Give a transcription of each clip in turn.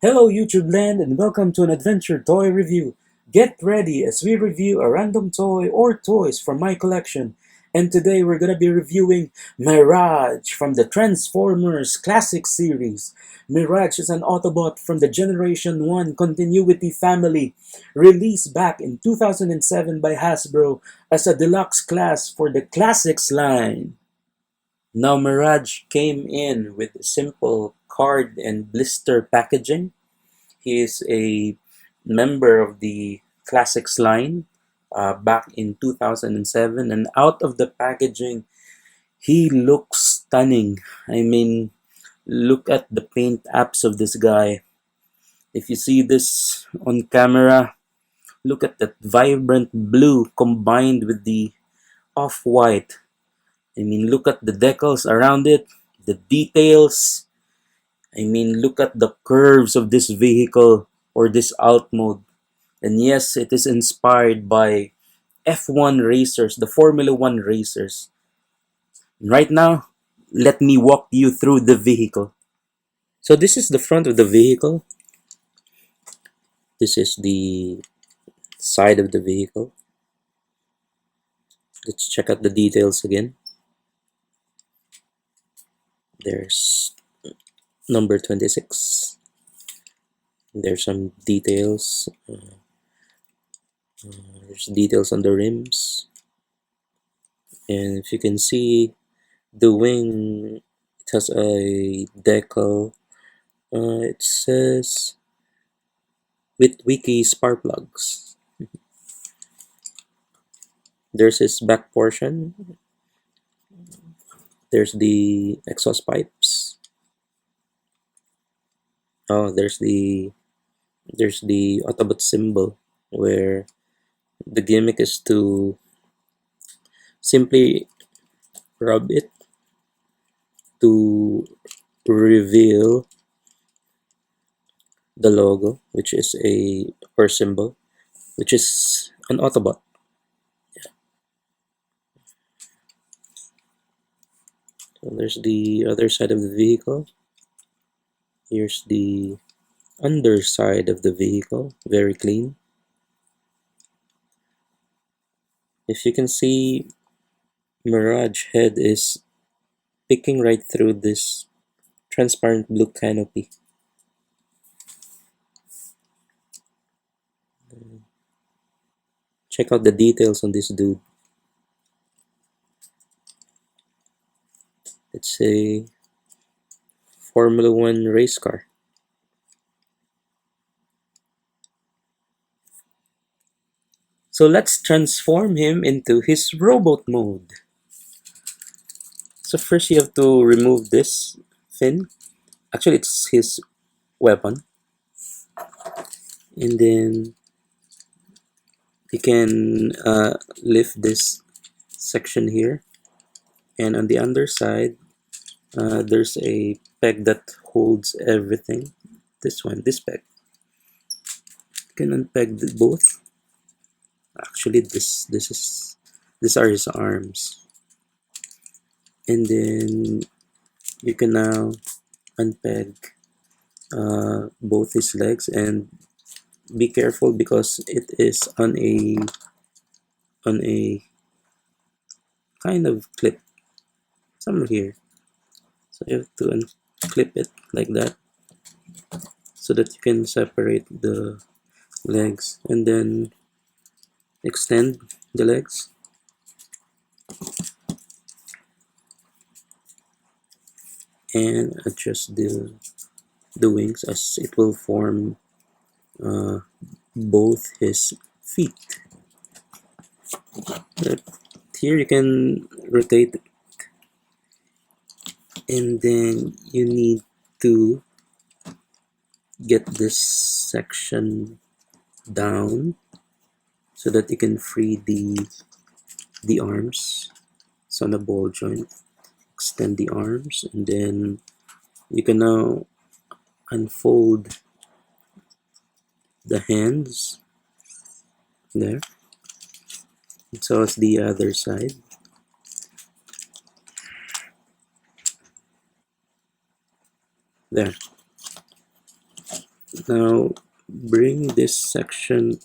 Hello YouTube land and welcome to an adventure toy review. Get ready as we review a random toy or toys from my collection. And today we're gonna be reviewing Mirage from the Transformers Classic series. Mirage is an Autobot from the Generation 1 Continuity family, released back in 2007 by Hasbro as a deluxe class for the Classics line. Now Mirage came in with simple card and blister packaging. He is a member of the Classics line back in 2007, and out of the packaging, he looks stunning. I mean, look at the paint apps of this guy. If you see this on camera, look at that vibrant blue combined with the off-white. I mean, look at the decals around it, the details. I mean, look at the curves of this vehicle or this alt mode. And yes, it is inspired by F1 racers, the Formula One racers. Right now, let me walk you through the vehicle. So this is the front of the vehicle. This is the side of the vehicle. Let's check out the details again. There's number 26. There's some details. There's details on the rims. And if you can see, the wing, it has a decal. It says with wiki spark plugs. There's his back portion. There's the exhaust pipes. Oh, there's the Autobot symbol, where the gimmick is to simply rub it to reveal the logo, which is a or symbol, which is an Autobot. So there's the other side of the vehicle. Here's the underside of the vehicle, very clean. If you can see, Mirage head is picking right through this transparent blue canopy. Check out the details on this dude. It's a Formula One race car. So let's transform him into his robot mode. So first you have to remove this fin. Actually, it's his weapon. And then you can lift this section here. And on the underside, there's a peg that holds everything. This peg. You can unpeg both. Actually, these are his arms. And then you can now unpeg both his legs, and be careful because it is on a kind of clip somewhere here. So you have to unclip it like that so that you can separate the legs, and then extend the legs. And adjust the wings as it will form both his feet. But here you can rotate it, and then you need to get this section down so that you can free the arms. It's on a ball joint. Extend the arms, and then you can now unfold the hands there. And so it's the other side. There. Now bring this section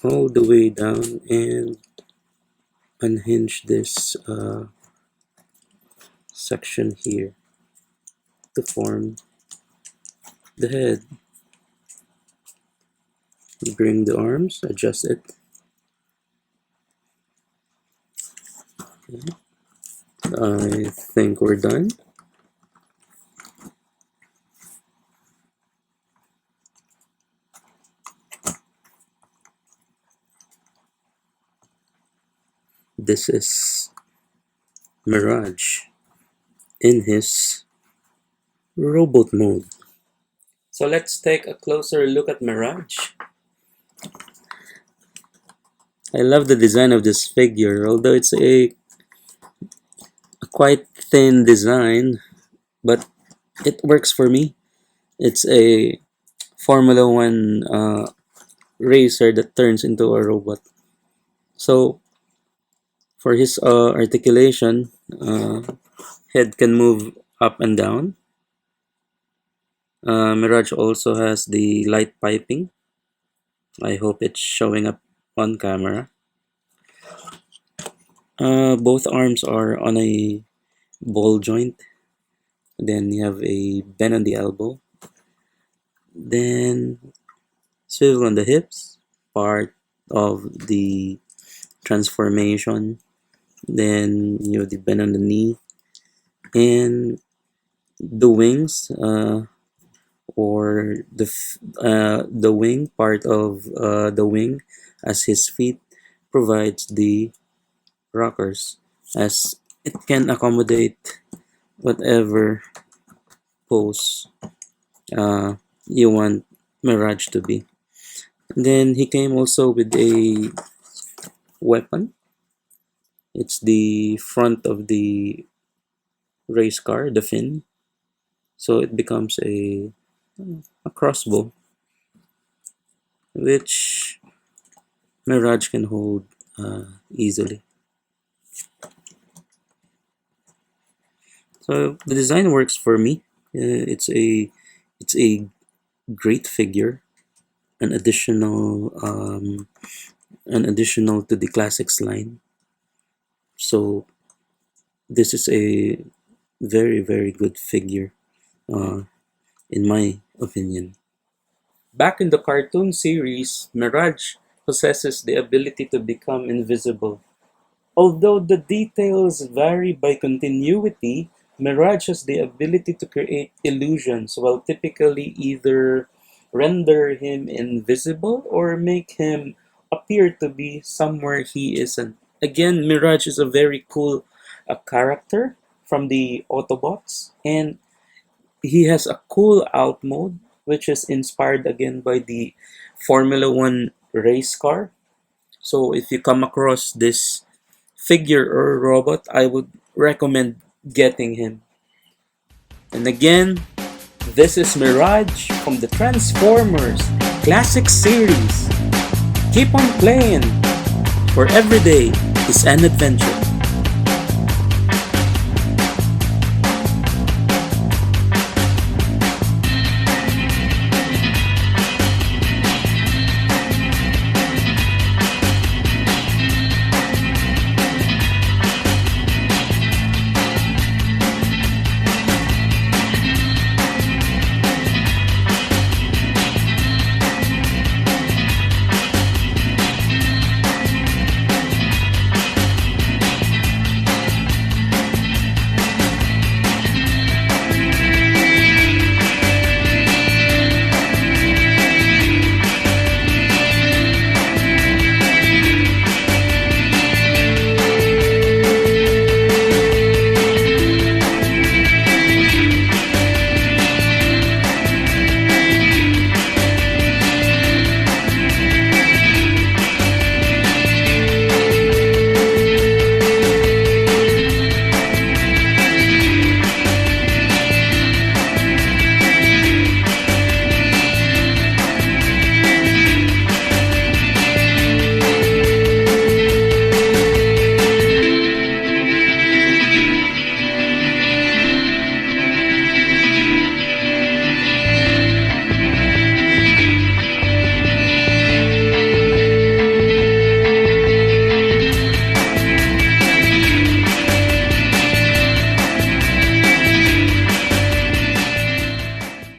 all the way down and unhinge this section here to form the head. Bring the arms, adjust it. Okay. I think we're done. This is Mirage in his robot mode. So let's take a closer look at Mirage. I love the design of this figure, although it's a quite thin design, but it works for me. It's a Formula One racer that turns into a robot. So for his articulation, head can move up and down. Mirage also has the light piping. I hope it's showing up on camera. Both arms are on a ball joint. Then you have a bend on the elbow. Then swivel on the hips, part of the transformation. Then you have the bend on the knee. And the wings, or the wing part of the wing as his feet provides the rockers, as it can accommodate whatever pose you want Mirage to be. And then he came also with a weapon. It's the front of the race car, the fin, so it becomes a crossbow, which Mirage can hold easily. So the design works for me. It's a great figure, an additional to the classics line. So this is a very good figure, in my opinion. Back in the cartoon series, Mirage possesses the ability to become invisible. Although the details vary by continuity, Mirage has the ability to create illusions while typically either render him invisible or make him appear to be somewhere he isn't. Again, Mirage is a very cool character from the Autobots, and he has a cool out mode which is inspired again by the Formula One race car. So if you come across this figure or robot, I would recommend getting him. And again, this is Mirage from the Transformers Classic Series. Keep on playing, for every day is an adventure.